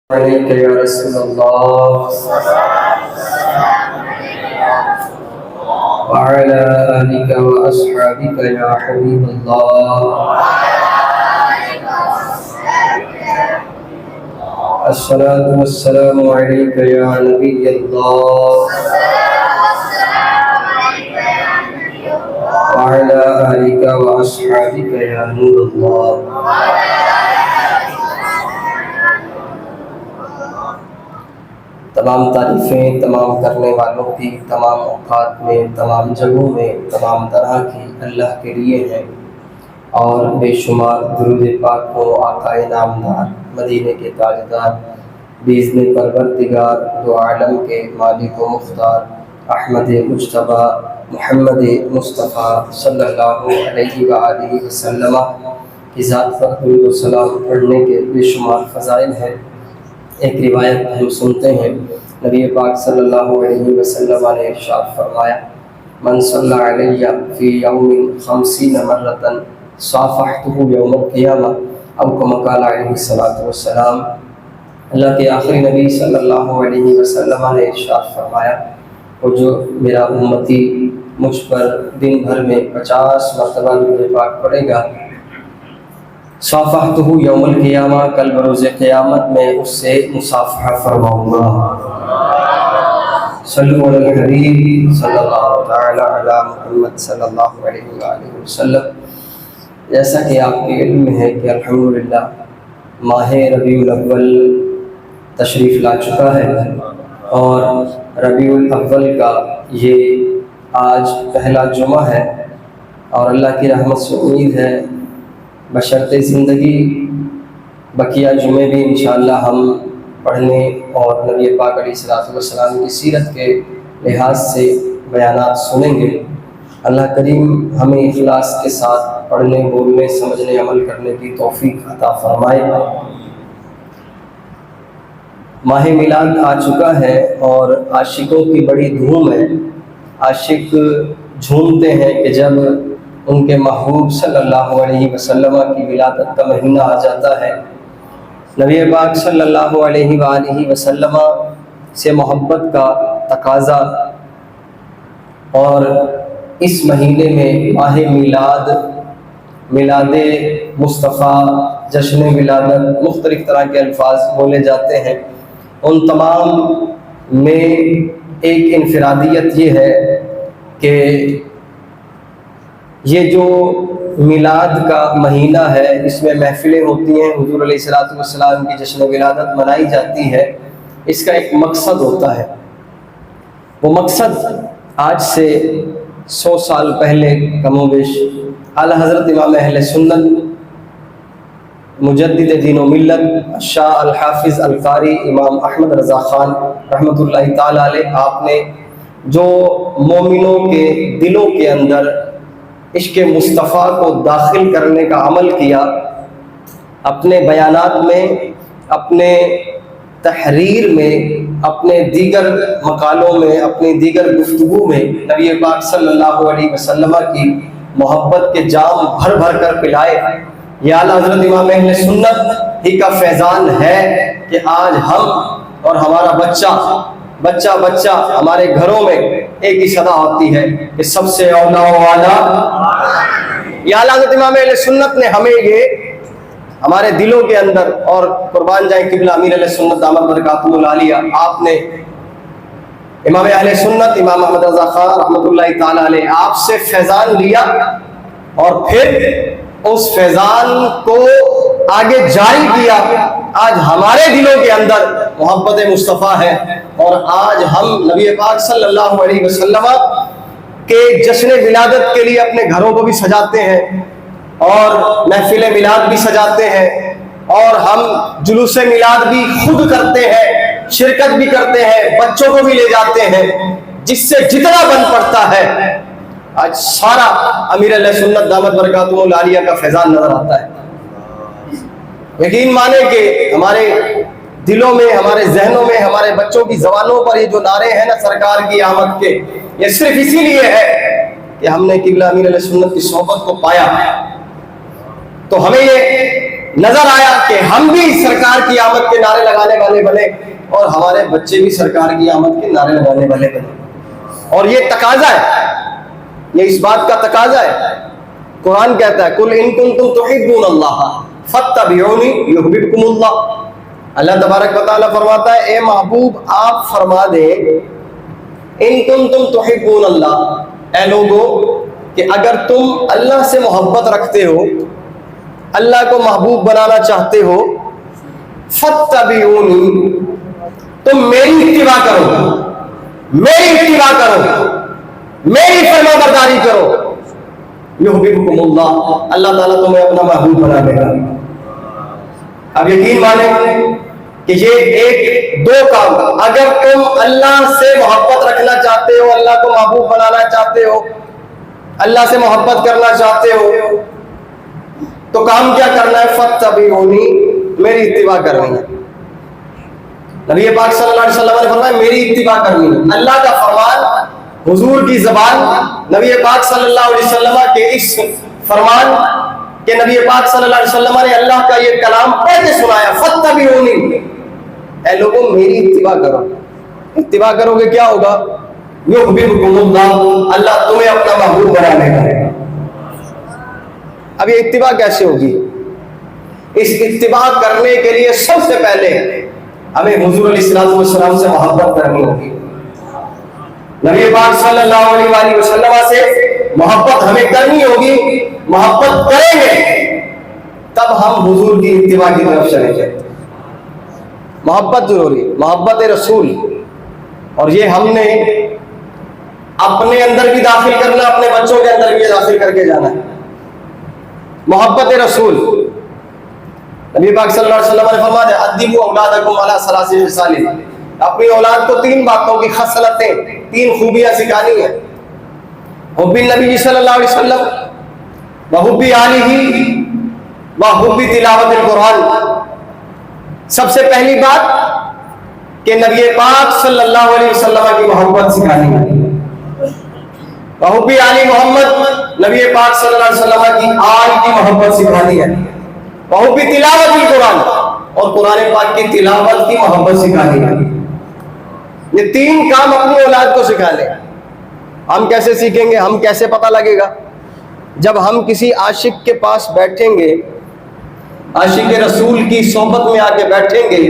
अलैका या रसूलल्लाह व अला आलिका व अस्हाबिका या हबीबल्लाह। अस्सलातु वस्सलामु अलैका या नबियल्लाह व अला आलिका व अस्हाबिका या नूरल्लाह। तमाम तारीफ़ें तमाम करने वालों की तमाम औक़ात में, तमाम जगहों में, तमाम तरह की अल्लाह के लिए है और बेशुमार दुरूद पाक को आक़ाए नामदार मदीने के ताजदार बिइज़्न परवरदिगार दो आलम के मालिक व मुख्तार अहमद मुज्तबा मुहम्मद मुस्तफ़ा सल्लल्लाहु अलैहि व आलिहि वसल्लम की ज़ात पर दुरूद व सलाम पढ़ने के बेशुमार फ़ज़ाइल हैं। एक रिवायत हम सुनते हैं, नबी पाक सल्लल्लाहु अलैहि वसल्लम ने इरशाद फरमाया, मन सल्ला अलैया फ़ी यौमिन खम्सीन मर्रतन साफ़हतुहु यौमल क़ियामा औ कमा क़ाला अलैहि सलातु वस्सलाम। अल्लाह के आखिरी नबी सल्लल्लाहु अलैहि वसल्लम ने इरशाद फरमाया, वो जो मेरा उम्मती मुझ पर दिन भर में 50 मरतबा दुरूद पाक पढ़ेगा, साफ़हतुहु यौमल क़ियामा, कल बरोज़े क़यामत में उससे मुसाफ़हा फरमाऊँगा। सल्लु अलल हबीब सल्लल्लाहु तआला अला मुहम्मद सल्लल्लाहु अलैहि व आलिहि वसल्लम। जैसा कि आपके इल्म में है कि अल्हम्दुलिल्लाह माह रबीउल अव्वल तशरीफ़ ला चुका है और रबीउल अव्वल का ये आज पहला जुमा है और अल्लाह की रहमत से उम्मीद है बशर्ते ज़िंदगी बकिया जुमे भी इंशाअल्लाह हम पढ़ने और नबी पाक अलैहिस्सलातु वस्सलाम की सीरत के लिहाज से बयानात सुनेंगे। अल्लाह करीम हमें इखलास के साथ पढ़ने, बोलने, समझने, अमल करने की तौफीक अता फरमाए। माह मिलाद आ चुका है और आशिकों की बड़ी धूम है। आशिक झूमते हैं कि जब उनके महबूब सल्लल्लाहु अलैहि वसल्लम की विलादत का महीना आ जाता है। नबी पाक सल्लल्लाहु अलैहि वसल्लम से मोहब्बत का तकाज़ा और इस महीने में माह मिलाद, मिलादे मुस्तफ़ा, जश्न विलादत, मुख्तलिफ़ तरह के अल्फाज बोले जाते हैं। उन तमाम में एक इनफरादियत ये है कि ये जो मिलाद का महीना है इसमें महफ़िलें होती हैं, हुज़ूर अलैहिस्सलातु वस्सलाम की जश्न विलादत मनाई जाती है। इसका एक मकसद होता है। वो मकसद आज से 100 साल पहले कमोबेश आला हज़रत इमाम अहले सुन्नत मुजद्दिद दीन व मिल्लत शाह अल हाफिज़ अल कारी इमाम अहमद रज़ा ख़ान रहमतुल्लाहि ताला अलैह, आपने जो मोमिनों के दिलों के अंदर इश्क़ मुस्तफ़ा को दाखिल करने का अमल किया, अपने बयानात में, अपने तहरीर में, अपने दीगर मकालों में, अपनी दीगर गुफ्तगू में नबी पाक सल्लल्लाहु अलैहि वसल्लम की मोहब्बत के जाम भर भर कर पिलाए। या आला हज़रत इमाम अहले सुन्नत ही का फैज़ान है कि आज हम और हमारा बच्चा बच्चा बच्चा हमारे घरों में एक ही सदा होती है कि सबसे औला वाला। या आला हज़रत इमाम अहले सुन्नत ने हमें ये हमारे दिलों के अंदर, और कुर्बान जाए किबला अमीर अहले सुन्नत दामत बरकातुहुल आलिया, आपने इमाम अहले सुन्नत इमाम अहमद रज़ा ख़ान रहमतुल्लाहि ताला अलैह आपसे फैज़ान लिया और फिर उस फैज़ान को आगे जारी किया। आज हमारे दिलों के अंदर मोहब्बत मुस्तफ़ा है और आज हम नबी पाक सल्लल्लाहु अलैहि वसल्लम के जश्न विलादत के लिए अपने घरों को भी सजाते हैं और महफिल मिलाद भी सजाते हैं और हम जुलूस मिलाद भी खुद करते हैं, शिरकत भी करते हैं, बच्चों को भी ले जाते हैं, जिससे जितना बन पड़ता है आज सारा अमीर अहले सुन्नत दामत बरकातुहुल आलिया का फैज़ान नजर आता है। यकीन माने कि हमारे दिलों में, हमारे जहनों में, हमारे बच्चों की ज़बानों पर ये जो नारे हैं ना सरकार की आमद के, ये सिर्फ इसीलिए है कि हमने किबला अमीर अहले सुन्नत की सोहबत को पाया। तो हमें ये नजर आया कि हम भी सरकार की आमद के नारे लगाने वाले बने और हमारे बच्चे भी सरकार की आमद के नारे लगाने वाले बने। और ये तकाजा है, ये इस बात का तकाजा है। कुरान कहता है कुल इन कुंतुम तुहिब्बूनल्लाह फत्तबिऊनी युहब्बुकुमुल्लाह। अल्लाह तबारक व तआला फरमाता है, ए महबूब आप फरमा दे इन कुंतुम तुहिब्बूनल्लाह, ऐ लोगों कि अगर तुम अल्लाह से मोहब्बत रखते हो, अल्लाह को महबूब बनाना चाहते हो, फत्तबिऊनी, तुम मेरी इत्तिबा करो, मेरी इत्तिबा करो, मेरी फरमाबरदारी करो, युहब्बुकुमुल्लाह, अल्लाह ताला तुम्हें अपना महबूब बना देगा। अब यकीन माने कि ये एक दो काम, अगर तुम अल्लाह से मोहब्बत रखना चाहते हो, अल्लाह को महबूब बनाना चाहते हो, अल्लाह से मोहब्बत करना चाहते हो, तो काम क्या करना है? फत्तबिऊनी, मेरी इत्तिबा करनी है। नबी पाक सल्लल्लाहु अलैहि वसल्लम ने फरमाया मेरी इत्तिबा करनी है। अल्लाह का फरमान, हुजूर की ज़बान, नबी पाक सल्लल्लाहु अलैहि वसल्लम के इस फरमान के नबी पाक सल्लल्लाहु अलैहि वसल्लम ने अल्लाह का ये कलाम पढ़ के सुनाया, फत्तबिऊनी, ऐ लोगों मेरी इत्तिबा करो। इत्तिबा करोगे क्या होगा? युहब्बुकुमुल्लाह, अल्लाह तुम्हें अपना महबूब बना लेगा। अब ये इत्तिबा कैसे होगी? इस इत्तिबा करने के लिए सबसे पहले हमें हुजूर अलैहिस्सलातु वस्सलाम से मोहब्बत करनी होगी। नबी पाक सल्लल्लाहु अलैहि वसल्लम से मोहब्बत हमें करनी होगी। मोहब्बत करेंगे तब हम हुजूर की इत्तिबा की तरफ चलेंगे। मोहब्बत जरूरी, मोहब्बत रसूल, और ये हमने अपने अंदर भी दाखिल करना, अपने बच्चों के अंदर भी दाखिल करके जाना है। मोहब्बत रसूल, नबी पाक सल्लल्लाहु अलैहि वसल्लम ने फरमाया अद्दिबू औलादकुम अला सलासी खिसालिन, अपनी औलाद को 3 बातों की खसलतें, 3 खूबियां सिखानी है। हुब्बी नबी सल्लल्लाहु अलैहि वसल्लम व हुब्बी आलिही व हुब्बी तिलावतिल कुरान। सबसे पहली बात कि नबी पाक सल्लल्लाहु अलैहि वसल्लम की मोहब्बत सिखानी है। व हुब्बी आली मोहम्मद, नबी पाक सल्लल्लाहु अलैहि वसल्लम की आल की मोहब्बत सिखानी है। व हुब्बी तिलावतिल कुरान, और कुरान पाक की तिलावत की मोहब्बत सिखानी है। ये 3 काम अपनी औलाद को सिखा लें। हम कैसे सीखेंगे? हम कैसे पता लगेगा? जब हम किसी आशिक के पास बैठेंगे, आशिक रसूल की सोहबत में आके बैठेंगे,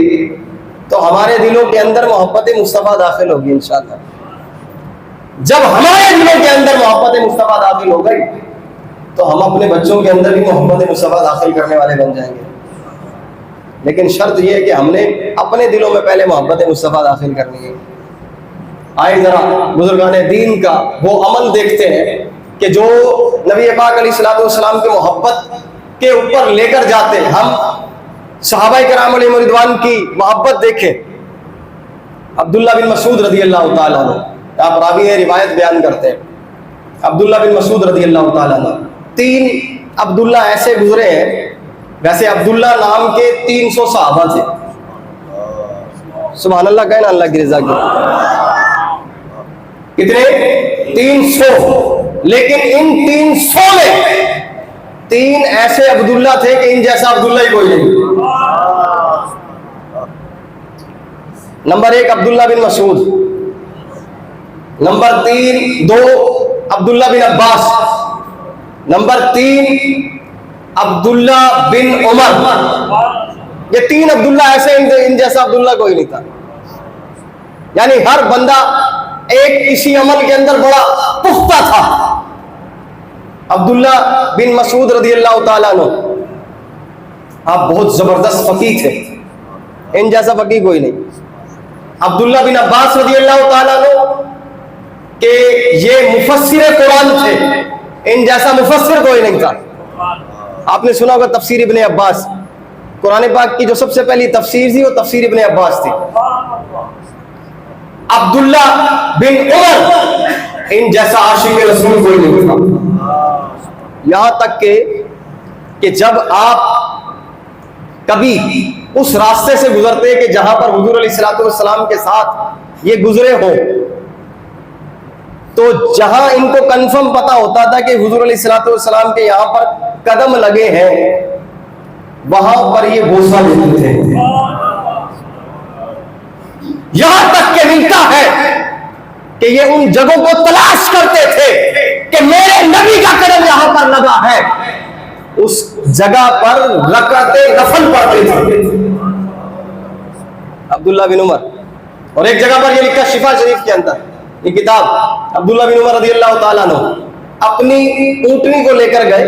तो हमारे दिलों के अंदर मोहब्बत मुस्तफ़ा दाखिल होगी इंशाअल्लाह। जब हमारे दिलों के अंदर मोहब्बत मुस्तफ़ा दाखिल हो गई, तो हम अपने बच्चों के अंदर भी मोहब्बत मुस्तफ़ा दाखिल करने वाले बन जाएंगे। लेकिन शर्त यह है कि हमने अपने दिलों में पहले मोहब्बत मुस्तफ़ा दाखिल करनी है। आए जरा बुजुर्गाने दीन का वो अमल देखते हैं कि जो नबी पाक अलैहिस्सलातु वस्सलाम की मोहब्बत के ऊपर लेकर जाते हैं। हम सहाबाए किराम अलैहिम रिदवान की मोहब्बत देखें। अब्दुल्ला बिन मसूद रज़ी अल्लाह तआला अन्हु, आप रावी है, रिवायत बयान करते हैं, अब्दुल्ला बिन मसूद रज़ी अल्लाह तआला अन्हु, 3 अब्दुल्ला ऐसे गुजरे हैं। वैसे अब्दुल्ला नाम के 300 सहाबा थे। सुभान अल्लाह, कहना अल्लाह की रज़ा की। कितने? 300। लेकिन इन 300 में 3 ऐसे अब्दुल्ला थे कि इन जैसा अब्दुल्ला ही कोई नहीं। नंबर 1 अब्दुल्ला बिन मसूद, नंबर 2 अब्दुल्ला बिन अब्बास, नंबर 3 अब्दुल्ला बिन उमर। ये 3 अब्दुल्ला ऐसे, इन जैसा अब्दुल्ला कोई नहीं था। यानी हर बंदा एक किसी अमल के अंदर बड़ा पुख्ता था। अब्दुल्ला बिन मसूद रज़ी अल्लाह तआला अन्हु, आप बहुत जबरदस्त फकीह थे, इन जैसा फकीह कोई नहीं। अब्दुल्ला बिन अब्बास रज़ी अल्लाह तआला अन्हु के ये मुफस्सिर कुरान थे, इन जैसा मुफस्सिर कोई नहीं था। आपने सुना होगा तफसीर इब्ने अब्बास, कुरान पाक की जो सबसे पहली तफसीर थी वो तफसीर इब्ने अब्बास थी। अब्दुल्ला बिन उमर, इन जैसा आशिक रसूल कोई नहीं था। यहां तक कि जब आप कभी उस रास्ते से गुजरते कि जहां पर हुजूर अलैहिस्सलातु वस्सलाम के साथ ये गुजरे हो, तो जहां इनको कंफर्म पता होता था कि हुजूर अलैहिस्सलातु वस्सलाम के यहां पर कदम लगे हैं, वहां पर ये बोसा लेते थे। यहां तक के मिलता है कि ये उन जगहों को तलाश करते थे कि मेरे नबी का कदम यहां पर लगा है, उस जगह पर रकाते नफल पढ़ते थे अब्दुल्ला बिन उमर। और एक जगह पर ये लिखा शिफा शरीफ के अंदर, ये किताब, अब्दुल्ला बिन उमर रज़ी अल्लाह ताला अन्हु अपनी ऊंटनी को लेकर गए,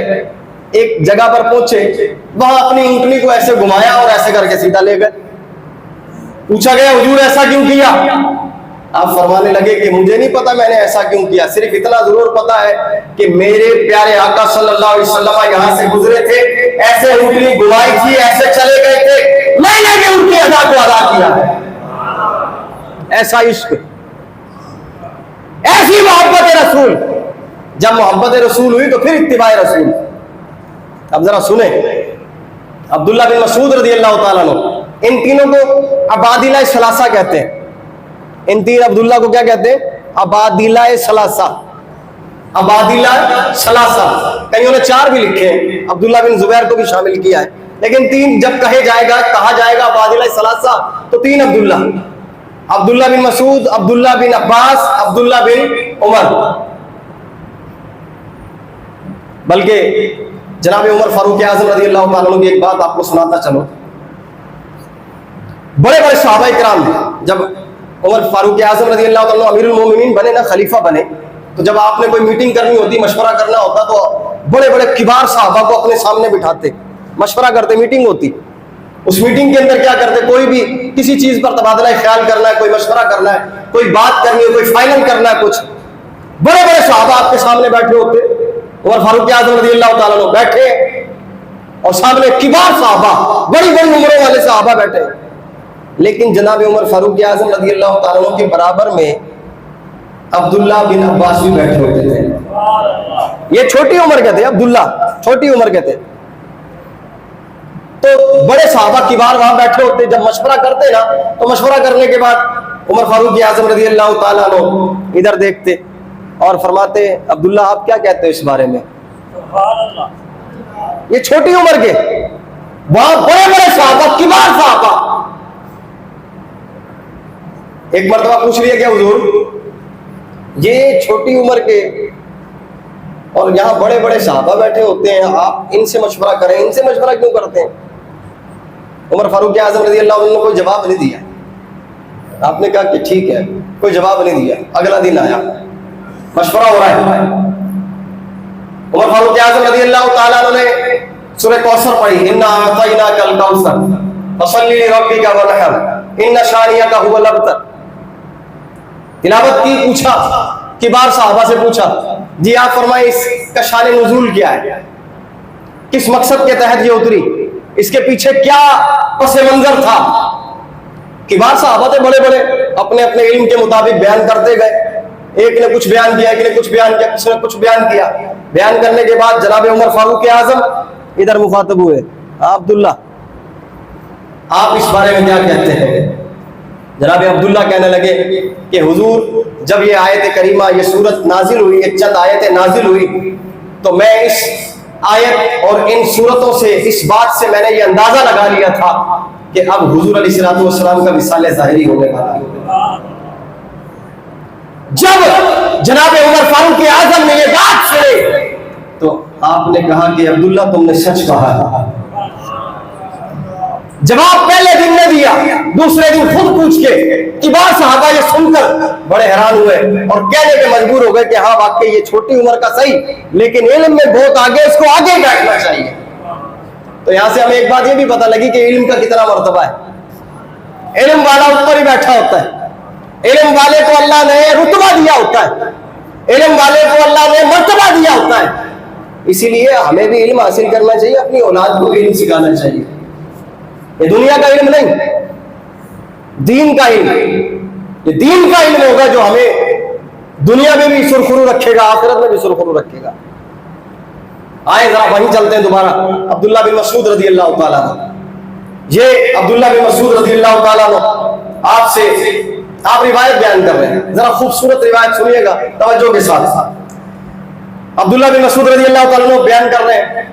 एक जगह पर पहुंचे, वहां अपनी ऊंटनी को ऐसे घुमाया और ऐसे करके सीधा ले गए। पूछा गया हुजूर ऐसा क्यों किया? आप फरमाने लगे कि मुझे नहीं पता मैंने ऐसा क्यों किया, सिर्फ इतना जरूर पता है कि मेरे प्यारे आका सल्लल्लाहु अलैहि वसल्लम यहां से गुजरे थे, ऐसे ऊंटनी घुमाई थी, ऐसे चले गए थे, मैंने भी उनकी अदा को अदा किया है। ऐसा इश्क, ऐसी मोहब्बत रसूल। जब मोहब्बत रसूल हुई तो फिर इत्तिबाए रसूल। अब जरा सुने, अब्दुल्ला बिन मसूद रज़ी अल्लाह ताला अन्हु, इन तीनों को अबादिला सलासा कहते हैं। इन तीन अब्दुल्ला को क्या कहते हैं? अबादिला सलासा। अबादिला सलासा, कईयों ने 4 भी लिखे हैं, अब्दुल्ला बिन जुबैर को भी शामिल किया है, लेकिन 3 जब कहा जाएगा अबादिला सलासा तो 3 अब्दुल्ला, अब्दुल्ला बिन मसूद, अब्दुल्ला बिन अब्बास, अब्दुल्ला बिन उमर। बल्कि जनाब उमर फारूक आज़म रज़ी अल्लाह ताला अन्हु की एक बात आपको सुनाता चलो। बड़े बड़े सहाबा किराम, जब उमर फारूक आज़म रज़ी अल्लाह ताला अन्हु अमीरुल मोमिनीन बने ना, खलीफा बने, तो जब आपने कोई मीटिंग करनी होती, मशवरा करना होता, तो बड़े बड़े किबार साहबा को अपने सामने बिठाते, मशवरा करते, मीटिंग होती। उस मीटिंग के अंदर क्या करते? कोई भी किसी चीज पर तबादला ख्याल करना है, कोई मशवरा करना है, कोई बात करनी है, कोई फाइनल करना है, कुछ बड़े बड़े साहबा आपके सामने बैठे होते। उमर फारूक आज़म रज़ी अल्लाह ताला अन्हु बैठे और सामने किबार साहबा, बड़ी बड़ी उम्रों वाले साहबा बैठे, लेकिन जनाब उमर फारूक आज़म रज़ी अल्लाह ताला अन्हु के बराबर में अब्दुल्ला बिन अब्बास भी बैठे होते थे। ये छोटी उम्र के थे, अब्दुल्ला छोटी उम्र के थे। तो बड़े साहबा किबार वहां बैठे होते, जब मशवरा करते ना, तो मशवरा करने के बाद उमर फारूक आज़म रज़ी अल्लाह ताला अन्हु इधर देखते और फरमाते, अब्दुल्ला आप क्या कहते हो इस बारे में? ये छोटी उम्र के, वहां बड़े बड़े साहबा, किबार साहबा। एक मर्तबा पूछ लिया क्या हुजूर, ये छोटी उम्र के और यहाँ बड़े बड़े साहबा बैठे होते हैं, आप इनसे मशवरा करें, इनसे मशवरा क्यों करते हैं? उमर फारूक आज़म रज़ी अल्लाह अन्हु ने कोई जवाब नहीं दिया। आपने कहा कि ठीक है, कोई जवाब नहीं दिया। अगला दिन आया, मशवरा हो रहा है। उमर फारूक आज़म रज़ी अल्लाह ताला अन्हु ने सूरह कौसर पढ़ी, इन्ना अतैनाकल कौसर फसल्लि लिरब्बिका वनहर इन्ना शानियका हुवल अबतर। तिलावत की, पूछा, किबार साहबा से पूछा, जी आप फरमाए इसका शान नुज़ूल क्या है, किस मकसद के तहत ये उतरी, इसके पीछे क्या पस मंजर था? किबार साहबा थे बड़े बड़े, अपने अपने इल्म के मुताबिक बयान करते गए। एक ने कुछ बयान किया, एक ने कुछ बयान किया, किसी ने कुछ बयान किया। बयान करने के बाद जनाब उमर फारूक आज़म इधर मुखातब हुए, अब्दुल्ला आप इस बारे में क्या कहते हैं? जनाब अब्दुल्ला कहने लगे कि हुजूर, जब ये आयत करीमा, ये सूरत नाजिल हुई, ये चंद आयतें नाजिल हुई, तो मैं इस आयत और इन सूरतों से, इस बात से मैंने ये अंदाजा लगा लिया था कि अब हुजूर अलैहिस्सलातु वस्सलाम का विसाल ज़ाहिरी होने वाला है। जब जनाब उमर फारूक आज़म ने ये बात सुनी तो आपने कहा कि अब्दुल्ला तुमने सच कहा है। जवाब पहले दिन ने दिया, दूसरे दिन खुद पूछ के किबार साहबा ये सुनकर बड़े हैरान हुए और कहने के मजबूर हो गए कि हाँ वाकई ये छोटी उम्र का सही, लेकिन इल्म में बहुत आगे, इसको आगे बैठना चाहिए। तो यहां से हमें एक बात ये भी पता लगी कि इल्म का कितना मर्तबा है। इल्म वाला ऊपर ही बैठा होता है, इल्म वाले को अल्लाह ने रुतबा दिया होता है, इल्म वाले को अल्लाह ने मर्तबा दिया होता है। इसीलिए हमें भी इल्म हासिल करना चाहिए, अपनी औलाद को भी इल्म सिखाना चाहिए। ये दुनिया का इल्म नहीं, दीन का इल्म। ये दीन का इल्म होगा जो हमें दुनिया में भी सुरखुरू रखेगा, आखिरत में भी सुरखुरू रखेगा। आए जरा वहीं चलते हैं दोबारा, अब्दुल्ला बिन मसूद रज़ी अल्लाह ताला अन्हु। ये अब्दुल्ला बिन मसूद रज़ी अल्लाह ताला अन्हु आपसे आप रिवायत बयान कर रहे हैं, जरा खूबसूरत रिवायत सुनिएगा तवज्जो के साथ। अब्दुल्ला बिन मसूद रज़ी अल्लाह ताला अन्हु बयान कर रहे हैं,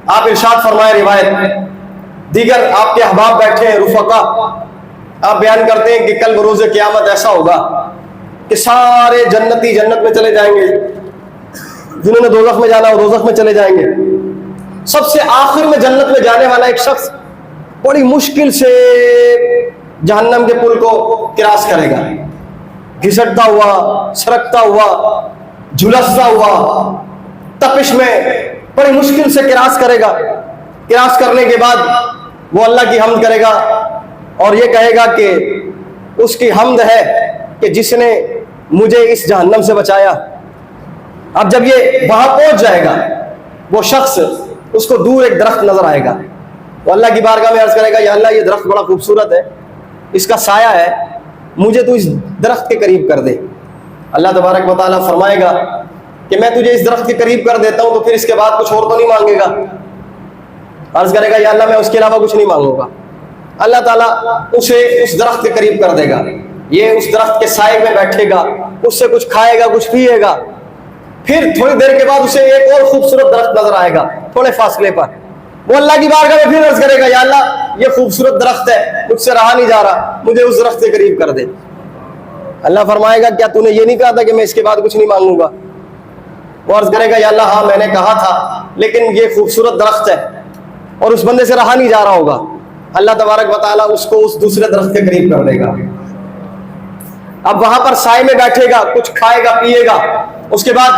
आप इरशाद फरमाए रिवायत, दीगर आपके अहबाब बैठे हैं, रुफका, आप बयान करते हैं कि कल बरोज़ क़यामत ऐसा होगा कि सारे जन्नती जन्नत में चले जाएंगे, जिन्होंने दोज़ख में जाना हो दोज़ख में चले जाएंगे। सबसे आखिर में जन्नत में जाने वाला एक शख्स बड़ी मुश्किल से जहन्नम के पुल को क्रॉस करेगा, घिसटता हुआ, सरकता हुआ, झुलसता हुआ, तपिश में बड़ी मुश्किल से क्रॉस करेगा। क्रॉस करने के बाद वो अल्लाह की हम्द करेगा और ये कहेगा कि उसकी हम्द है कि जिसने मुझे इस जहन्नम से बचाया। अब जब ये वहां पहुंच जाएगा, वो शख्स, उसको दूर एक दरख्त नजर आएगा, वो अल्लाह की बारगाह में अर्ज करेगा, या अल्लाह ये दरख्त बड़ा खूबसूरत है, इसका साया है, मुझे तू इस दरख्त के करीब कर दे। अल्लाह तबारक व तआला फरमाएगा कि मैं तुझे इस दरख्त के करीब कर देता हूं, तो फिर इसके बाद कुछ और तो नहीं मांगेगा। अर्ज करेगा, या अल्लाह मैं उसके अलावा कुछ नहीं मांगूंगा। अल्लाह ताला उसे उस दरख्त के करीब कर देगा, ये उस दरख्त के साए में बैठेगा, उससे कुछ खाएगा, कुछ पिएगा। फिर थोड़ी देर के बाद उसे एक और खूबसूरत दरख्त नजर आएगा थोड़े फासले पर, वो अल्लाह की बारगाह में फिर अर्ज करेगा, या अल्लाह ये खूबसूरत दरख्त है, मुझसे रहा नहीं जा रहा, मुझे उस दरख्त के करीब कर दे। अल्लाह फरमाएगा, क्या तूने ये नहीं कहा था कि मैं इसके बाद कुछ नहीं मांगूंगा? वो अर्ज करेगा, या अल्लाह हाँ मैंने कहा था, लेकिन ये खूबसूरत दरख्त है और उस बंदे से रहा नहीं जा रहा होगा। अल्लाह तबारक व तआला उसको उस दूसरे दरख्त के करीब कर देगा। अब वहां पर साए में बैठेगा, कुछ खाएगा पिएगा, उसके बाद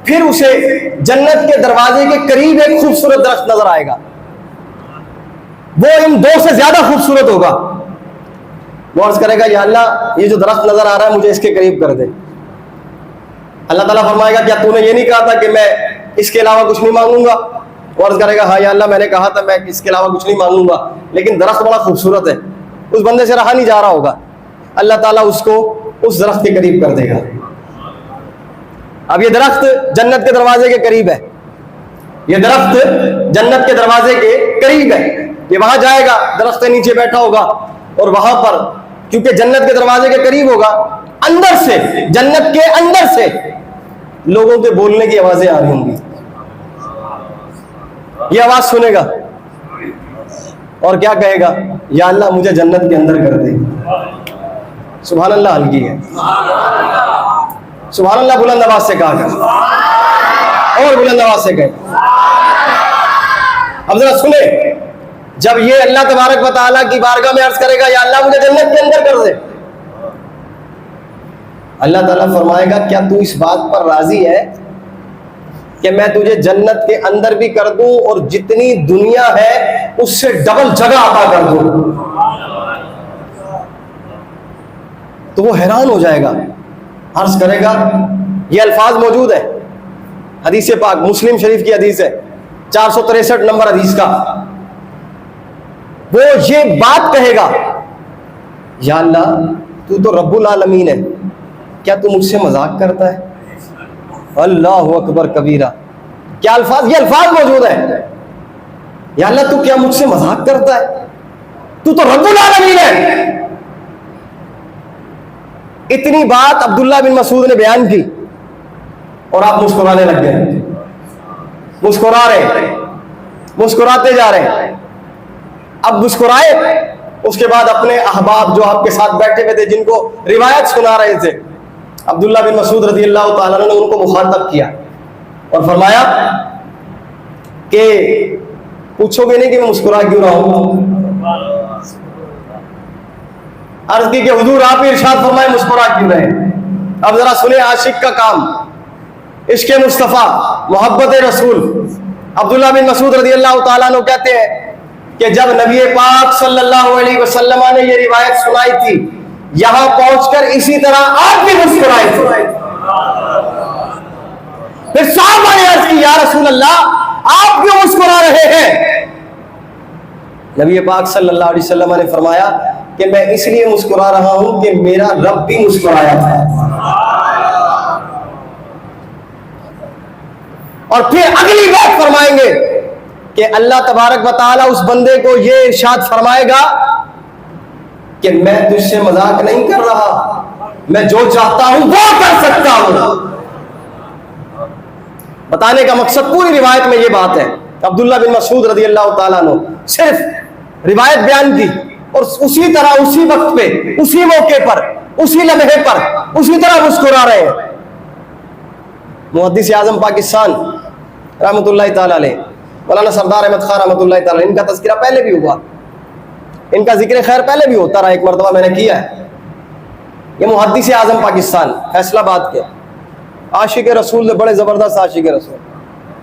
फिर उसे जन्नत के दरवाजे के करीब एक खूबसूरत दरख्त नजर आएगा, वो इन दो से ज्यादा खूबसूरत होगा। वो अर्ज करेगा, या अल्लाह ये जो दरख्त नजर आ रहा है मुझे इसके करीब कर दे। अल्लाह ताला फरमाएगा, क्या तूने ये नहीं कहा था कि मैं इसके अलावा कुछ नहीं मांगूंगा? वो अर्ज करेगा, हाँ या अल्लाह मैंने कहा था मैं इसके अलावा कुछ नहीं मांगूंगा, लेकिन दरख्त बड़ा खूबसूरत है, उस बंदे से रहा नहीं जा रहा होगा। अल्लाह ताला उसको उस दरख्त के करीब कर देगा। अब ये दरख्त जन्नत के दरवाजे के करीब है, ये दरख्त जन्नत के दरवाजे के करीब है। ये वहां जाएगा, दरख्त के नीचे बैठा होगा, और वहां पर क्योंकि जन्नत के दरवाजे के करीब होगा, अंदर से, जन्नत के अंदर से लोगों के बोलने की आवाजें आ रही होंगी। ये आवाज सुनेगा और क्या कहेगा, या अल्लाह मुझे जन्नत के अंदर कर दे। सुभान अल्लाह हल्की है, सुभान अल्लाह बुलंद आवाज से कहा कर, और बुलंद आवाज से कहे। अब जरा सुने, जब ये अल्लाह तबारक व तआला की बारगाह में अर्ज करेगा, या अल्लाह मुझे जन्नत के अंदर कर दे, अल्लाह ताला फरमाएगा, क्या तू इस बात पर राजी है कि मैं तुझे जन्नत के अंदर भी कर दूं और जितनी दुनिया है उससे डबल जगह अता कर दूं? तो वो हैरान हो जाएगा, अर्ज करेगा, ये अल्फाज मौजूद है हदीस पाक, मुस्लिम शरीफ की हदीस है, 463 नंबर हदीस का। वो ये बात कहेगा, या अल्लाह तू तो रब्बुल आलमीन है, क्या तू मुझसे मजाक करता है? अल्लाहु अकबर कबीरा। क्या अल्फाज, ये अल्फाज मौजूद है, या अल्लाह तू क्या मुझसे मजाक करता है? तू तो रब्बुल आलमीन है। इतनी बात अब्दुल्ला बिन मसूद ने बयान की और आप मुस्कुराने लग गए, मुस्कुरा रहे, मुस्कुराते जा रहे। अब मुस्कुराए, उसके बाद अपने अहबाब जो आपके साथ बैठे हुए थे, जिनको रिवायत सुना रहे थे, अब्दुल्ला बिन मसूद रज़ी अल्लाह ताला ने उनको मुखातब किया और फरमाया कि पूछोगे नहीं कि मैं मुस्कुरा क्यों रहा हूं? अर्ज की कि हुजूर आप ही इरशाद फरमाए मुस्कुरा क्यों रहे? अब जरा सुने आशिक का काम, इश्क़ मुस्तफ़ा, मोहब्बत रसूल। अब्दुल्ला बिन मसूद रज़ी अल्लाह ताला अन्हु कहते हैं कि जब नबी पाक सल्लल्लाहु अलैहि वसल्लम ने ये रिवायत सुनाई थी, यहां पहुंचकर इसी तरह आप भी मुस्कुराए थे। फिर साहबा ने अर्ज की, या रसूल अल्लाह आप क्यों मुस्कुरा रहे हैं? नबी पाक सल्लल्लाहु अलैहि वसल्लम ने फरमाया कि मैं इसलिए मुस्कुरा रहा हूं कि मेरा रब भी मुस्कुराया था। और फिर अगली बात फरमाएंगे कि अल्लाह तबारक व तआला उस बंदे को ये इरशाद फरमाएगा कि मैं तुझसे मजाक नहीं कर रहा, मैं जो चाहता हूं वो कर सकता हूं। बताने का मकसद पूरी रिवायत में ये बात है। अब्दुल्ला बिन मसूद रज़ी अल्लाह ताला अन्हु सिर्फ रिवायत बयान की, और उसी तरह उसी वक्त पे, उसी मौके पर, उसी लम्हे पर उसी तरह मुस्कुरा रहे हैं। मुहद्दिस आज़म पाकिस्तान रहमतुल्लाहि ताला अलैह, मौलाना सरदार अहमद खान रहमतुल्लाहि ताला, इनका तज़किरा पहले भी हुआ, इनका जिक्र खैर पहले भी होता रहा, एक मरतबा मैंने किया है। ये मुहद्दिस आज़म पाकिस्तान फैसलाबाद के आशिक रसूल, बड़े ज़बरदस्त आशिक रसूल,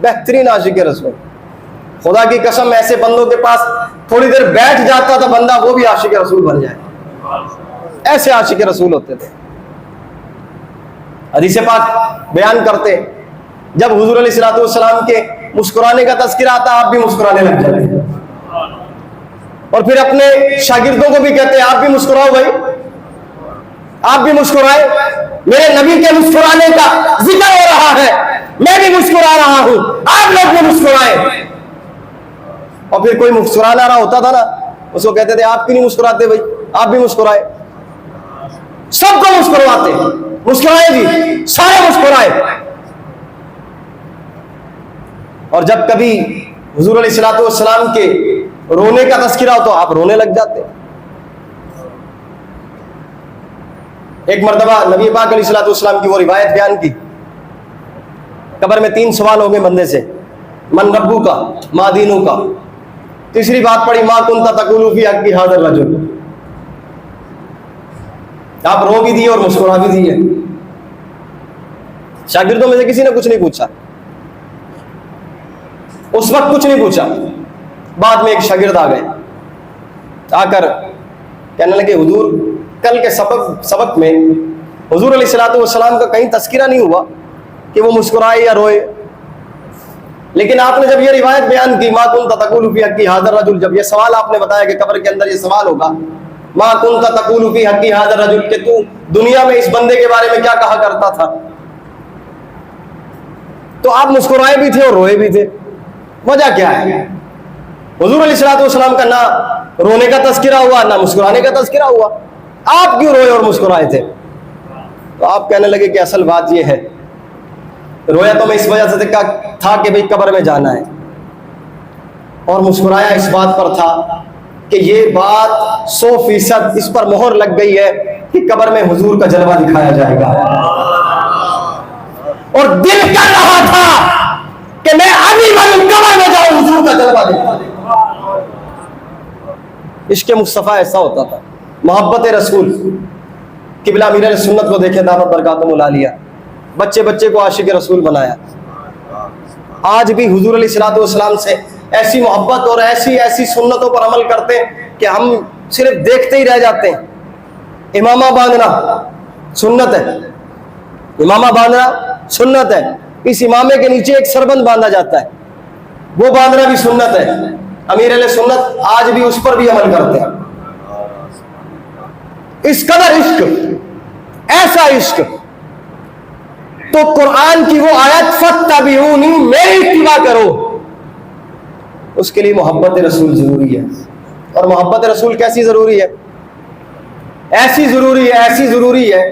बेहतरीन आशिक रसूल। खुदा की कसम, ऐसे बंदों के पास थोड़ी देर बैठ जाता था बंदा, वो भी आशिक रसूल बन जाए, ऐसे आशिक रसूल होते थे। हदीस पाक बयान करते, जब हुजूर अलैहिस्सलातु वस्सलाम के मुस्कुराने का तज़किरा आता, आप भी मुस्कुराने लग जाते, और फिर अपने शागिर्दों को भी कहते, आप भी मुस्कुराओ भाई, आप भी मुस्कुराए, मेरे नबी के मुस्कुराने का जिक्र हो रहा है, मैं भी मुस्कुरा रहा हूं, आप लोग भी मुस्कुराए। और फिर कोई मुस्कुराना रहा होता था ना, उसको कहते थे, आप क्यों नहीं मुस्कुराते भाई, आप भी मुस्कुराए। सबको मुस्कुराते, मुस्कुराए जी, सारे मुस्कुराए। और जब कभी हुजूर अलैहिस्सलातु वस्सलाम के रोने का तज़किरा हो तो आप रोने लग जाते। एक मरतबा नबी पाक अलैहिस्सलातु वस्सलाम की वो रिवायत बयान की, कब्र में 3 सवाल हो गए बंदे से, मन रब्बू का, मा दीनू का। तीसरी बात पड़ी, मा कुंता तकुलू फी हक़्क़ि हाज़ा रजुल। आप रो भी दिए और मुस्कुरा भी दिए। शागिर्दों में से किसी ने कुछ नहीं पूछा, उस वक्त कुछ नहीं पूछा। बाद में एक शागिर्द आ गए, आकर कहने लगे, हुजूर कल के सबक में हुजूर अलैहिस्सलातु वस्सलाम का कहीं तज़किरा नहीं हुआ कि वो मुस्कुराए या रोए, लेकिन आपने जब ये रिवायत बयान की, मा कुंता तकुलू फी हक़्क़ि हाज़ा रजुल, जब ये सवाल आपने बताया कि कब्र के अंदर ये सवाल होगा, मा कुंता तकुलू फी हक़्क़ि हाज़ा रजुल, कि तू दुनिया में इस बंदे के बारे में क्या कहा करता था, तो आप मुस्कुराए भी थे और रोए भी थे। वजह क्या है? हुजूर अलैहिस्सलातु वस्सलाम का ना रोने का तज़किरा हुआ, ना मुस्कुराने का तज़किरा हुआ, आप क्यों रोए और मुस्कुराए थे? तो आप कहने लगे कि असल बात यह है, रोया तो मैं इस वजह से था कि भाई कब्र में जाना है, और मुस्कुराया इस बात पर था कि ये बात 100% इस पर मोहर लग गई है कि कब्र में हुजूर का जलवा दिखाया जाएगा, और दिल कर रहा था कि मैं अभी कब्र में जाऊं, हुजूर का जलवा देखूं। इश्क़ मुस्तफ़ा ऐसा होता था, मोहब्बत रसूल। क़िबला अमीर सुन्नत को देखे, दामत बरकातुहुल आलिया, बच्चे बच्चे को आशिक रसूल बनाया। आज भी हुजूर अलैहिस्सलातु वस्सलाम से ऐसी मोहब्बत और ऐसी ऐसी सुन्नतों पर अमल करते हैं कि हम सिर्फ देखते ही रह जाते हैं। इमामा बांधना सुन्नत है, इमामा बांधना सुन्नत है। इस इमामे के नीचे एक सरबंद बांधा जाता है, वो बांधना भी सुन्नत है। अमीर अहले सुन्नत आज भी उस पर भी अमल करते हैं। इस कदर इश्क, ऐसा इश्क, तो कुरान की वो आयत फत्तबिऊनी, मेरी इत्तिबा करो, उसके लिए मोहब्बत रसूल जरूरी है। और मोहब्बत रसूल कैसी जरूरी है? ऐसी जरूरी है, ऐसी जरूरी है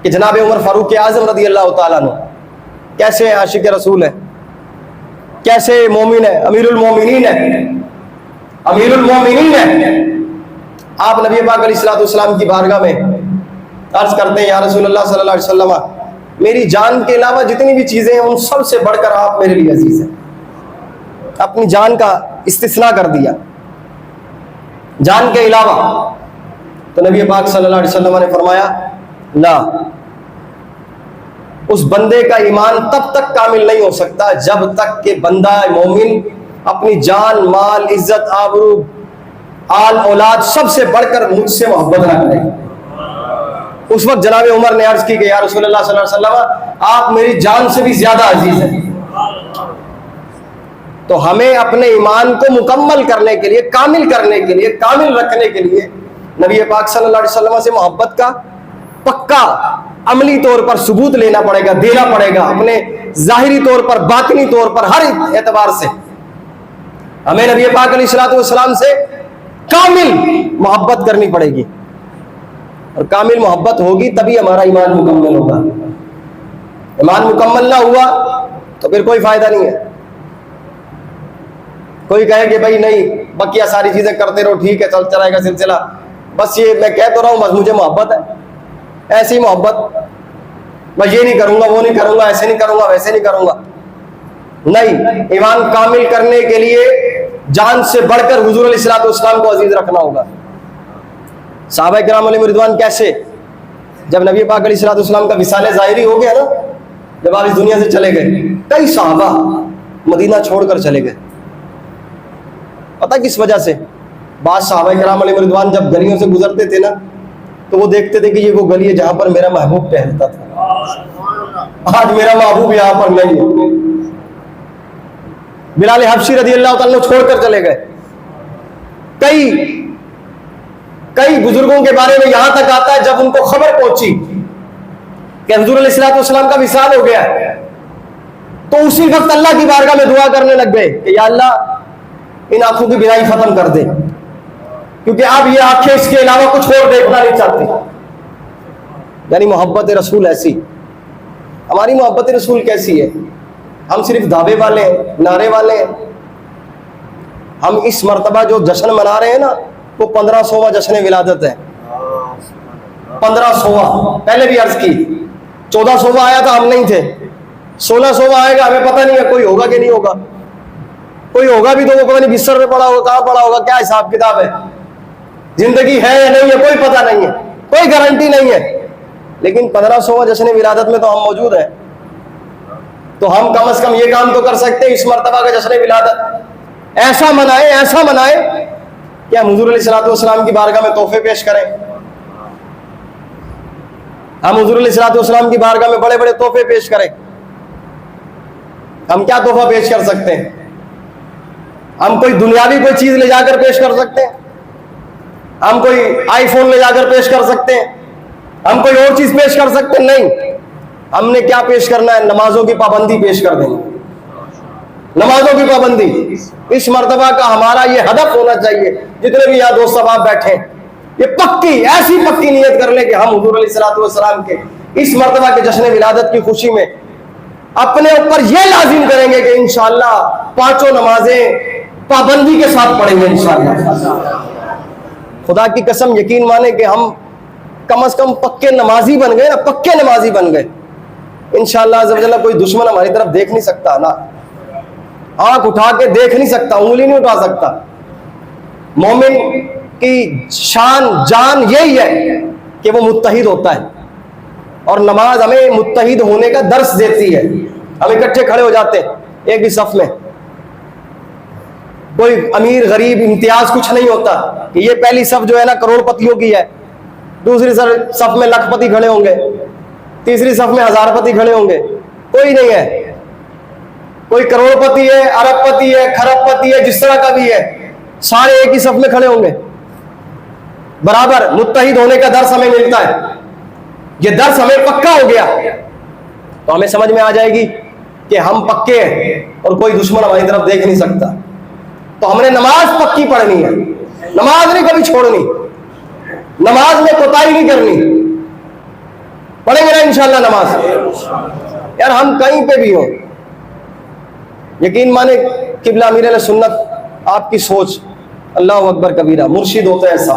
कि जनाब उमर फारूक आजम रज़ी अल्लाह तआला अन्हु कैसे आशिक रसूल है, कैसे मोमिन है, अमीरुल मोमिनीन है, अमीरुल मोमिनीन है। आप नबी पाक अलैहिस्सलातु वस्सलाम की बारगाह में अर्ज करते हैं, या रसूलल्लाह सल्लल्लाहु अलैहि वसल्लम, मेरी जान के अलावा जितनी भी चीजें हैं उन सब से बढ़कर आप मेरे लिए अजीज हैं। अपनी जान का इस्तिस्ना कर दिया, जान के अलावा। तो नबी पाक सल्लल्लाहु अलैहि वसल्लम ने फरमाया, ला, उस बंदे का ईमान तब तक कामिल नहीं हो सकता जब तक कि बंदा मोमिन अपनी जान, माल, इज्जत, आबरू, आल औलाद सबसे बढ़कर मुझसे मोहब्बत ना करे। उस वक्त जनाब उमर ने अर्ज की कि या रसूलल्लाह सल्लल्लाहु अलैहि वसल्लम, आप मेरी जान से भी ज्यादा अजीज हैं। तो हमें अपने ईमान को मुकम्मल करने के लिए, कामिल करने के लिए, कामिल रखने के लिए नबी पाक सल्लल्लाहु अलैहि वसल्लम से मोहब्बत का पक्का अमली तौर पर सबूत लेना पड़ेगा, देना पड़ेगा। अपने जाहिरी तौर पर, बातिनी तौर पर, हर एतबार से हमें नबी पाक अलैहिस्सलातु वस्सलाम से कामिल मोहब्बत करनी पड़ेगी, और कामिल मोहब्बत होगी तभी हमारा ईमान मुकम्मल होगा। ईमान मुकम्मल ना हुआ तो फिर कोई फायदा नहीं है। कोई कहे कि भाई नहीं, बाकी सारी चीजें करते रहो, ठीक है, चल चलाएगा सिलसिला। बस ये मैं कह तो रहा हूँ, बस मुझे मोहब्बत है, ऐसी मोहब्बत, मैं ये नहीं करूंगा, वो नहीं करूंगा, ऐसे नहीं करूंगा, वैसे नहीं करूंगा। नहीं, ईमान कामिल करने के लिए जान से बढ़कर हुजूर अलैहिस्सलाम को अजीज रखना होगा। सहाबा किराम अलैहिम रिदवान कैसे, जब नबी पाक अलैहिस्सलाम का विसाले ज़ाहिरी हो गया ना, जब आप इस दुनिया से चले गए, कई सहाबा मदीना छोड़कर चले गए। पता किस वजह से? बाद सहाबा किराम अलैहिम रिदवान जब गलियों से गुजरते थे ना, तो वो देखते थे कि ये वो गली है जहां पर मेरा महबूब टहलता था, आज मेरा महबूब यहां पर नहीं है। बिलाल हबशी रज़ी अल्लाह तआला छोड़कर चले गए। कई बुजुर्गों के बारे में यहां तक आता है, जब उनको खबर पहुंची कि हुजूर अलैहिस्सलाम का विसाल हो गया, तो उसी वक्त अल्लाह की बारगाह में दुआ करने लग गए कि या अल्लाह इन आंखों की बिनाई खत्म कर दे, क्योंकि अब ये आंखें इसके अलावा कुछ और देखना नहीं चाहती। यानी मोहब्बत रसूल ऐसी। हमारी मोहब्बत रसूल कैसी है? हम सिर्फ दावे वाले हैं, नारे वाले हैं। हम इस मर्तबा जो जश्न मना रहे हैं ना, वो 1500वां जश्न विलादत है। 1500वां, पहले भी अर्ज की, 1400वां आया था, हम नहीं थे। 1600वां आएगा, हमें पता नहीं है कोई होगा कि नहीं होगा। कोई होगा भी तो वो पता नहीं बिस्तर में पड़ा होगा, कहाँ पड़ा होगा, क्या हिसाब किताब है, जिंदगी है या नहीं है, कोई पता नहीं है, कोई गारंटी नहीं है। लेकिन 1500वां जश्न विलादत में तो हम मौजूद हैं। तो हम कम से कम ये काम तो कर सकते हैं, इस मर्तबा का जश्न विलादत ऐसा मनाए कि हम हुजूर अलैहिस्सलाम की बारगाह में तोहफे पेश करें। हम हुजूर अलैहिस्सलाम की बारगाह में बड़े बड़े तोहफे पेश करें। हम क्या तोहफा पेश कर सकते हैं? हम कोई दुनियावी कोई चीज ले जाकर पेश कर सकते हैं? हम कोई आईफोन ले जाकर पेश कर सकते हैं? हम कोई और चीज पेश कर सकते हैं? नहीं। हमने क्या पेश करना है? नमाजों की पाबंदी पेश कर देंगे। नमाजों की पाबंदी, इस मर्तबा का हमारा ये हदफ होना चाहिए। जितने भी यहाँ दोस्त साहब बैठे, ये पक्की ऐसी पक्की नियत कर ले कि हम हुजूर अलैहिस्सलाम के इस मर्तबा के जश्न विलादत की खुशी में अपने ऊपर ये लाजिम करेंगे कि इंशाअल्लाह 5 नमाजें पाबंदी के साथ पढ़ेंगे इंशाअल्लाह। खुदा की कसम यकीन माने कि हम कम से कम पक्के नमाजी बन गए ना, पक्के नमाजी बन गए इंशाअल्लाह अज़्ज़ा वजल्ला। कोई दुश्मन हमारी तरफ देख नहीं सकता ना, आंख उठा के देख नहीं सकता, उंगली नहीं उठा सकता। मोमिन की शान जान यही है कि वो मुत्तहिद होता है, और नमाज हमें मुत्तहिद होने का दर्स देती है। हम इकट्ठे खड़े हो जाते हैं एक ही सफ में, कोई अमीर गरीब इम्तियाज कुछ नहीं होता कि ये पहली सफ जो है ना करोड़पतियों की है, दूसरी सफ में लखपति खड़े होंगे, तीसरी सफ में हजारपति खड़े होंगे। कोई नहीं है, कोई करोड़पति है, अरबपति है, खरबपति है, जिस तरह का भी है, सारे एक ही सफ में खड़े होंगे बराबर। मुत्तहिद होने का दर्स हमें मिलता है। ये दर्स हमें पक्का हो गया तो हमें समझ में आ जाएगी कि हम पक्के हैं और कोई दुश्मन हमारी तरफ देख नहीं सकता। तो हमने नमाज पक्की पढ़नी है, नमाज नहीं कभी छोड़नी, नमाज में कोताही नहीं करनी। पढ़ेंगे ना इंशाअल्लाह नमाज। यार हम कहीं पे भी हो, यकीन माने किबला अमीर अहले सुन्नत आपकी सोच अल्लाह अकबर कबीरा, मुर्शिद होता है ऐसा।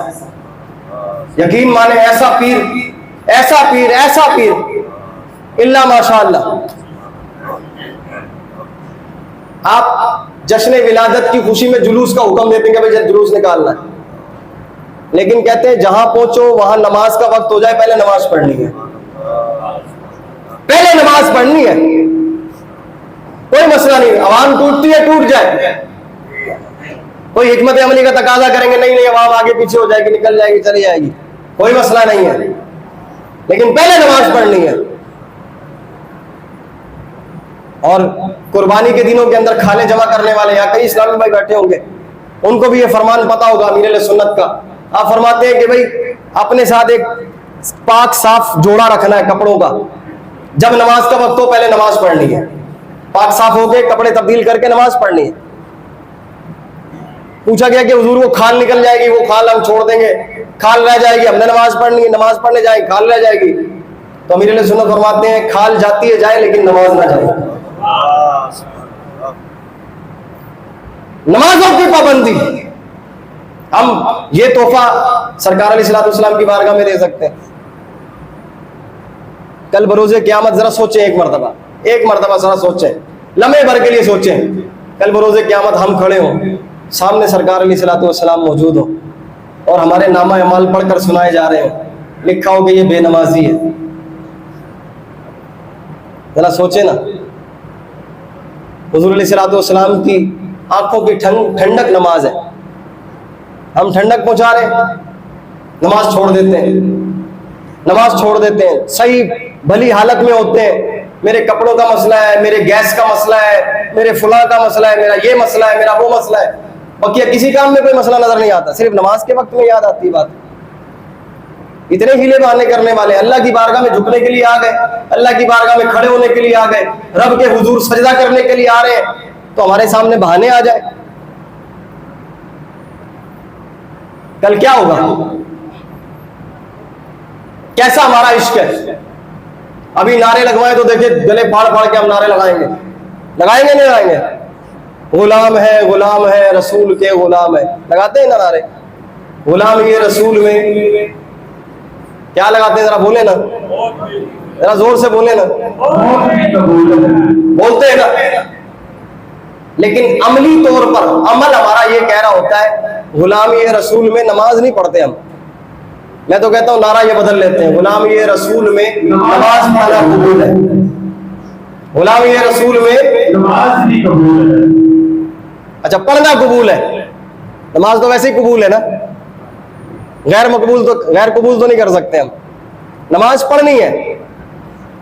यकीन माने ऐसा पीर इल्ला माशाअल्लाह। आप जश्न विलादत की खुशी में जुलूस का हुक्म देते हैं कि भाई जुलूस निकालना है, लेकिन कहते हैं जहां पहुंचो वहां नमाज का वक्त हो जाए, पहले नमाज पढ़नी है, पहले नमाज पढ़नी है। कोई मसला नहीं, अवाम टूटती है टूट जाए, कोई हिकमत अमली का तकाजा करेंगे, नहीं अवाम आगे पीछे हो जाएगी, निकल जाएगी, चली जाएगी, कोई मसला नहीं है, लेकिन पहले नमाज पढ़नी है। और कुर्बानी के दिनों के अंदर खाने जमा करने वाले यहाँ कई इस्लामी भाई बैठे होंगे, उनको भी ये फरमान पता होगा अमीर अहले सुन्नत का। आप फरमाते हैं कि भाई अपने साथ एक पाक साफ जोड़ा रखना है कपड़ों का, जब नमाज का वक्त हो पहले नमाज पढ़नी है, पाक साफ हो गए कपड़े तब्दील करके नमाज पढ़नी है। पूछा गया कि हुजूर वो खाल निकल जाएगी, वो खाल हम छोड़ देंगे, खाल रह जाएगी, हमने नमाज पढ़नी है, नमाज पढ़ने जाएगी खाल रह जाएगी। तो अमीर अहले सुन्नत फरमाते हैं खाल जाती है जाए लेकिन नमाज ना जाए। नमाजों की पाबंदी, हम ये तोहफा सरकार अलैहिस्सलाम की बारगाह में दे सकते हैं। कल बरोज़े क़यामत जरा सोचें, एक मरतबा जरा सोचें, लम्हे भर के लिए सोचें। कल बरोज़े क़यामत हम खड़े हों, सामने सरकार अलैहिस्सलाम मौजूद हो और हमारे नामा अमाल पढ़कर सुनाए जा रहे हो, लिखा हो कि ये बेनमाजी है। जरा सोचे ना, हुज़ूर अलैहिस्सलाम की आंखों की ठंडक नमाज है, हम ठंडक पहुंचा रहे हैं, नमाज छोड़ देते हैं, सही भली हालत में होते हैं, मेरे कपड़ों का मसला है, मेरे गैस का मसला है, मेरे फुला का मसला है, मेरा ये मसला है, मेरा वो मसला है, बाकी किसी काम में कोई मसला नजर नहीं आता, सिर्फ नमाज के वक्त में याद आती बात। इतने हीले बहाने करने वाले अल्लाह की बारगाह में झुकने के लिए आ गए, अल्लाह की बारगाह में खड़े होने के लिए आ गए, रब के हुजूर सजदा करने के लिए आ रहे हैं, तो हमारे सामने बहाने आ जाए। कल क्या होगा? कैसा हमारा इश्क है? अभी नारे लगवाए तो देखिए, गले फाड़ फाड़ के हम नारे लगाएंगे नहीं लगाएंगे? गुलाम है रसूल के गुलाम है, लगाते हैं ना नारे, गुलाम ये रसूल में। क्या लगाते हैं? जरा बोले ना, जरा जोर से बोले ना, बोलते हैं ना। लेकिन अमली तौर पर अमल हमारा ये कह रहा होता है गुलाम ये रसूल में, नमाज नहीं पढ़ते हम। मैं तो कहता हूं नारा ये बदल लेते हैं, गुलाम ये रसूल में नमाज पढ़ना कबूल है, गुलाम ये रसूल में नमाज नहीं कबूल है। अच्छा, पढ़ना कबूल है, नमाज तो वैसे ही कबूल है ना, गैर कबूल तो नहीं कर सकते हम। नमाज पढ़नी है,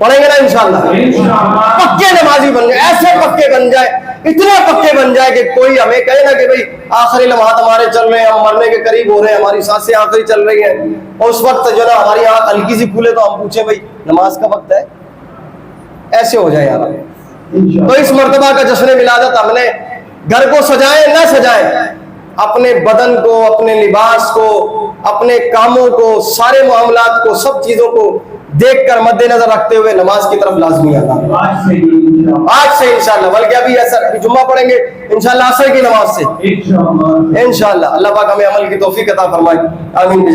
पढ़ेंगे ना इंशाअल्लाह, पक्के नमाजी बन जाए, ऐसे पक्के बन जाए, इतने पक्के बन जाए कि कोई हमें कहे ना कि भाई आखिरी लम्हात हमारे चल रहे हैं, हम मरने के करीब हो रहे हैं, हमारी सांसें आखिरी चल रही हैं, और उस वक्त जो ना हमारी आंख हल्की सी खुले तो हम पूछे भाई नमाज का वक्त है, ऐसे हो जाए यार। तो इस मर्तबा का जश्न मिलादत हमने घर को सजाए ना सजाए, अपने बदन को, अपने लिबास को, अपने कामों को, सारे मामलात को, सब चीजों को देखकर मद्देनजर रखते हुए नमाज की तरफ लाजमी आना आज से इंशाअल्लाह। बल्कि अभी असर जुम्मा पढ़ेंगे इंशाअल्लाह असर की नमाज से इंशाअल्लाह। अल्लाह पाक हमें अमल की तौफीक अता फरमाए, आमीन।